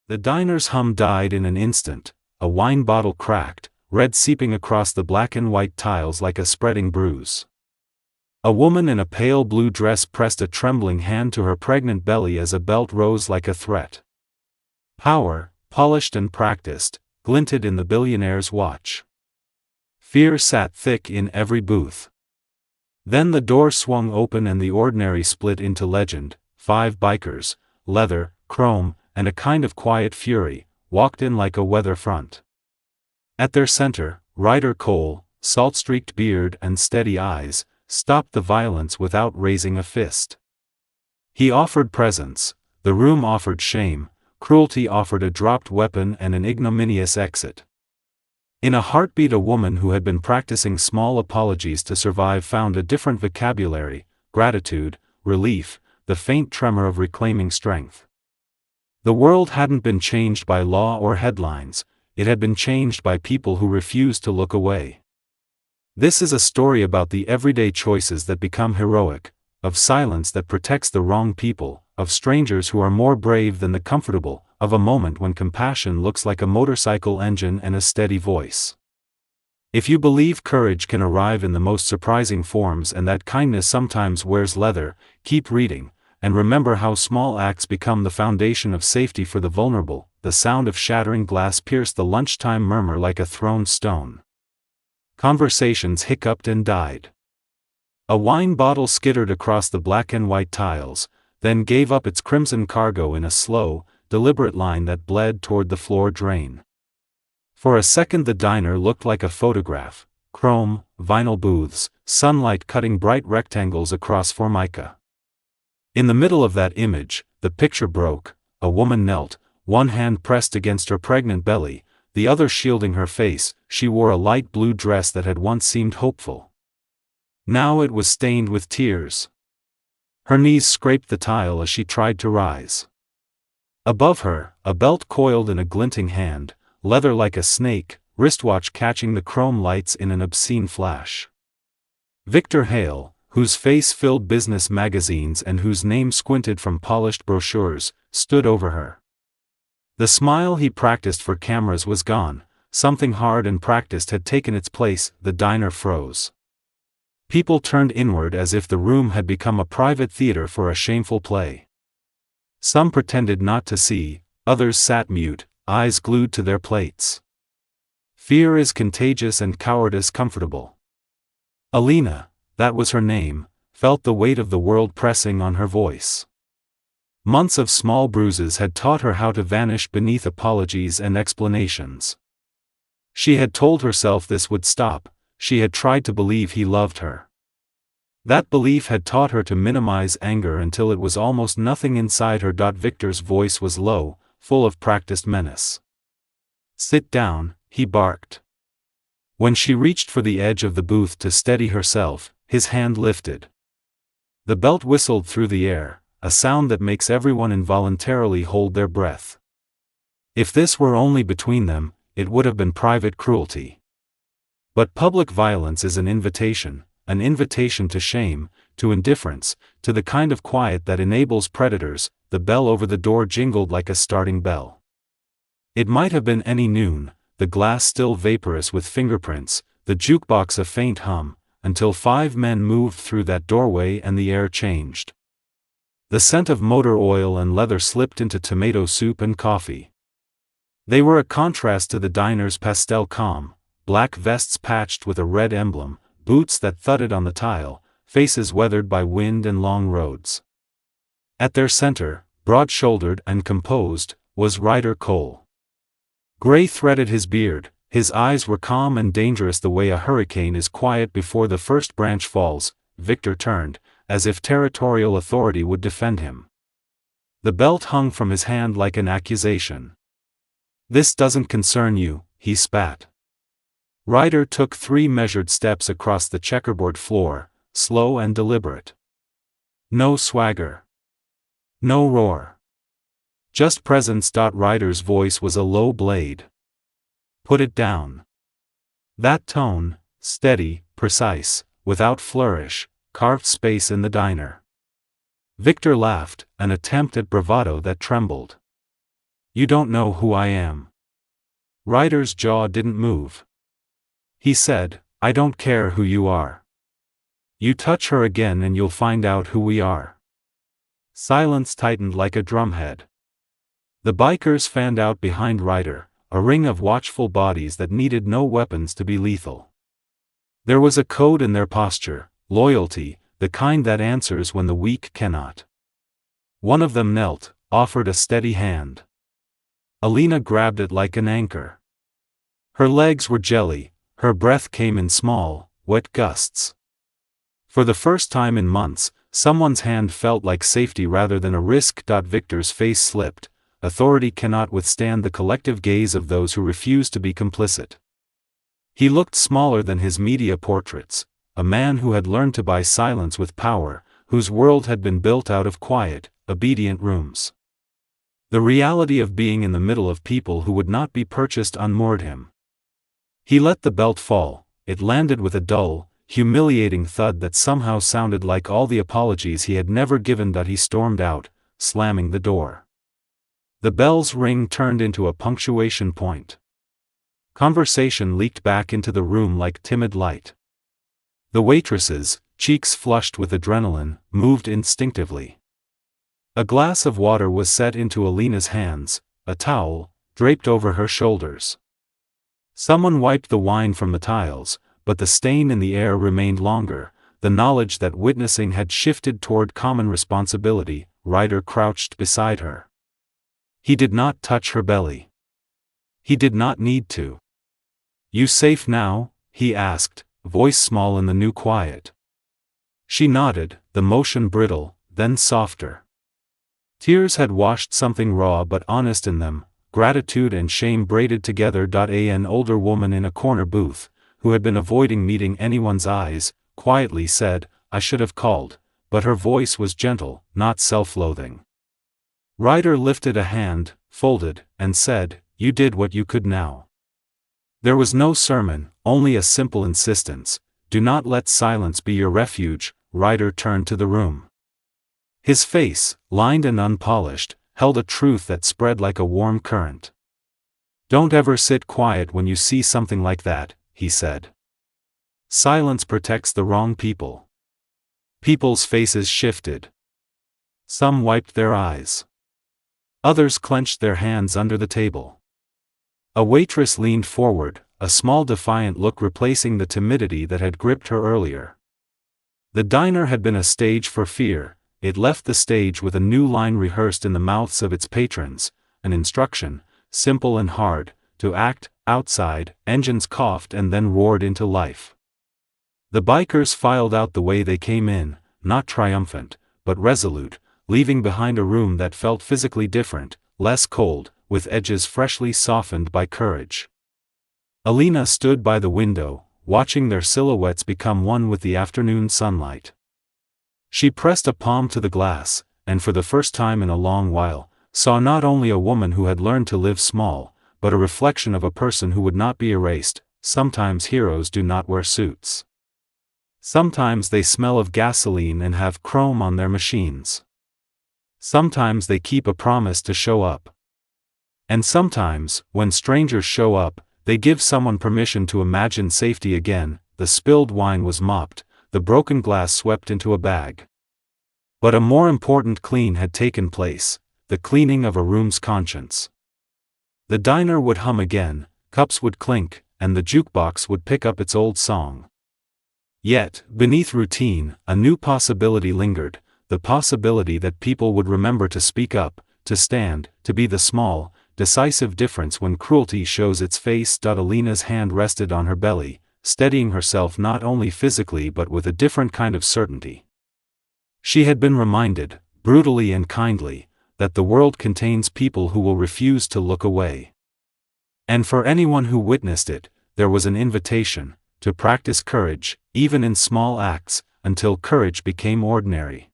The diner's hum died in an instant, a wine bottle cracked, red seeping across the black and white tiles like a spreading bruise. A woman in a pale blue dress pressed a trembling hand to her pregnant belly as a belt rose like a threat. Power, polished and practiced, glinted in the billionaire's watch. Fear sat thick in every booth. Then the door swung open and the ordinary split into legend. 5 bikers, leather, chrome, and a kind of quiet fury, walked in like a weather front. At their center, Ryder Cole, salt-streaked beard and steady eyes, stopped the violence without raising a fist. He offered presence, the room offered shame, cruelty offered a dropped weapon and an ignominious exit. In a heartbeat, a woman who had been practicing small apologies to survive found a different vocabulary: gratitude, relief, the faint tremor of reclaiming strength. The world hadn't been changed by law or headlines, it had been changed by people who refused to look away. This is a story about the everyday choices that become heroic, of silence that protects the wrong people, of strangers who are more brave than the comfortable, of a moment when compassion looks like a motorcycle engine and a steady voice. If you believe courage can arrive in the most surprising forms and that kindness sometimes wears leather, keep reading, and remember how small acts become the foundation of safety for the vulnerable. The sound of shattering glass pierced the lunchtime murmur like a thrown stone. Conversations hiccuped and died. A wine bottle skittered across the black and white tiles, then gave up its crimson cargo in a slow, deliberate line that bled toward the floor drain. For a second the diner looked like a photograph: chrome, vinyl booths, sunlight cutting bright rectangles across formica. In the middle of that image, the picture broke. A woman knelt, one hand pressed against her pregnant belly, the other shielding her face. She wore a light blue dress that had once seemed hopeful. Now it was stained with tears. Her knees scraped the tile as she tried to rise. Above her, a belt coiled in a glinting hand, leather like a snake, wristwatch catching the chrome lights in an obscene flash. Victor Hale, whose face filled business magazines and whose name squinted from polished brochures, stood over her. The smile he practiced for cameras was gone, something hard and practiced had taken its place. The diner froze. People turned inward as if the room had become a private theater for a shameful play. Some pretended not to see, others sat mute, eyes glued to their plates. Fear is contagious and cowardice comfortable. Alina, that was her name, felt the weight of the world pressing on her voice. Months of small bruises had taught her how to vanish beneath apologies and explanations. She had told herself this would stop, she had tried to believe he loved her. That belief had taught her to minimize anger until it was almost nothing inside her. Victor's voice was low, full of practiced menace. "Sit down," he barked. When she reached for the edge of the booth to steady herself, his hand lifted. The belt whistled through the air, a sound that makes everyone involuntarily hold their breath. If this were only between them, it would have been private cruelty. But public violence is an invitation to shame, to indifference, to the kind of quiet that enables predators. The bell over the door jingled like a starting bell. It might have been any noon, the glass still vaporous with fingerprints, the jukebox a faint hum, until 5 men moved through that doorway and the air changed. The scent of motor oil and leather slipped into tomato soup and coffee. They were a contrast to the diner's pastel calm: black vests patched with a red emblem, boots that thudded on the tile, faces weathered by wind and long roads. At their center, broad-shouldered and composed, was Ryder Cole. Gray threaded his beard, his eyes were calm and dangerous the way a hurricane is quiet before the first branch falls. Victor turned, as if territorial authority would defend him. The belt hung from his hand like an accusation. "This doesn't concern you," he spat. Ryder took 3 measured steps across the checkerboard floor, slow and deliberate. No swagger. No roar. Just presence. Ryder's voice was a low blade. "Put it down." That tone, steady, precise, without flourish, carved space in the diner. Victor laughed, an attempt at bravado that trembled. You don't know who I am. Ryder's jaw didn't move. He said, I don't care who you are. You touch her again and you'll find out who we are. Silence tightened like a drumhead. The bikers fanned out behind Ryder, a ring of watchful bodies that needed no weapons to be lethal. There was a code in their posture, loyalty, the kind that answers when the weak cannot. One of them knelt, offered a steady hand. Alina grabbed it like an anchor. Her legs were jelly, her breath came in small, wet gusts. For the first time in months, someone's hand felt like safety rather than a risk. Victor's face slipped. Authority cannot withstand the collective gaze of those who refuse to be complicit. He looked smaller than his media portraits, a man who had learned to buy silence with power, whose world had been built out of quiet, obedient rooms. The reality of being in the middle of people who would not be purchased unmoored him. He let the belt fall. It landed with a dull, humiliating thud that somehow sounded like all the apologies he had never given. He stormed out, slamming the door. The bell's ring turned into a punctuation point. Conversation leaked back into the room like timid light. The waitresses, cheeks flushed with adrenaline, moved instinctively. A glass of water was set into Alina's hands, a towel, draped over her shoulders. Someone wiped the wine from the tiles, but the stain in the air remained longer, the knowledge that witnessing had shifted toward common responsibility. Ryder crouched beside her. He did not touch her belly. He did not need to. You safe now? He asked, voice small in the new quiet. She nodded, the motion brittle, then softer. Tears had washed something raw but honest in them, gratitude and shame braided together. An older woman in a corner booth, who had been avoiding meeting anyone's eyes, quietly said, I should have called, but her voice was gentle, not self-loathing. Ryder lifted a hand, folded, and said, You did what you could now. There was no sermon, only a simple insistence, do not let silence be your refuge. Ryder turned to the room. His face, lined and unpolished, held a truth that spread like a warm current. Don't ever sit quiet when you see something like that, he said. Silence protects the wrong people. People's faces shifted. Some wiped their eyes. Others clenched their hands under the table. A waitress leaned forward, a small defiant look replacing the timidity that had gripped her earlier. The diner had been a stage for fear. It left the stage with a new line rehearsed in the mouths of its patrons, an instruction, simple and hard, to act. Outside, engines coughed and then roared into life. The bikers filed out the way they came in, not triumphant, but resolute, leaving behind a room that felt physically different, less cold, with edges freshly softened by courage. Alina stood by the window, watching their silhouettes become one with the afternoon sunlight. She pressed a palm to the glass, and for the first time in a long while, saw not only a woman who had learned to live small, but a reflection of a person who would not be erased. Sometimes heroes do not wear suits. Sometimes they smell of gasoline and have chrome on their machines. Sometimes they keep a promise to show up. And sometimes, when strangers show up, they give someone permission to imagine safety again. The spilled wine was mopped, the broken glass swept into a bag. But a more important clean had taken place, the cleaning of a room's conscience. The diner would hum again, cups would clink, and the jukebox would pick up its old song. Yet, beneath routine, a new possibility lingered, the possibility that people would remember to speak up, to stand, to be the small, decisive difference when cruelty shows its face. Alina's hand rested on her belly, steadying herself not only physically but with a different kind of certainty. She had been reminded, brutally and kindly, that the world contains people who will refuse to look away. And for anyone who witnessed it, there was an invitation to practice courage, even in small acts, until courage became ordinary.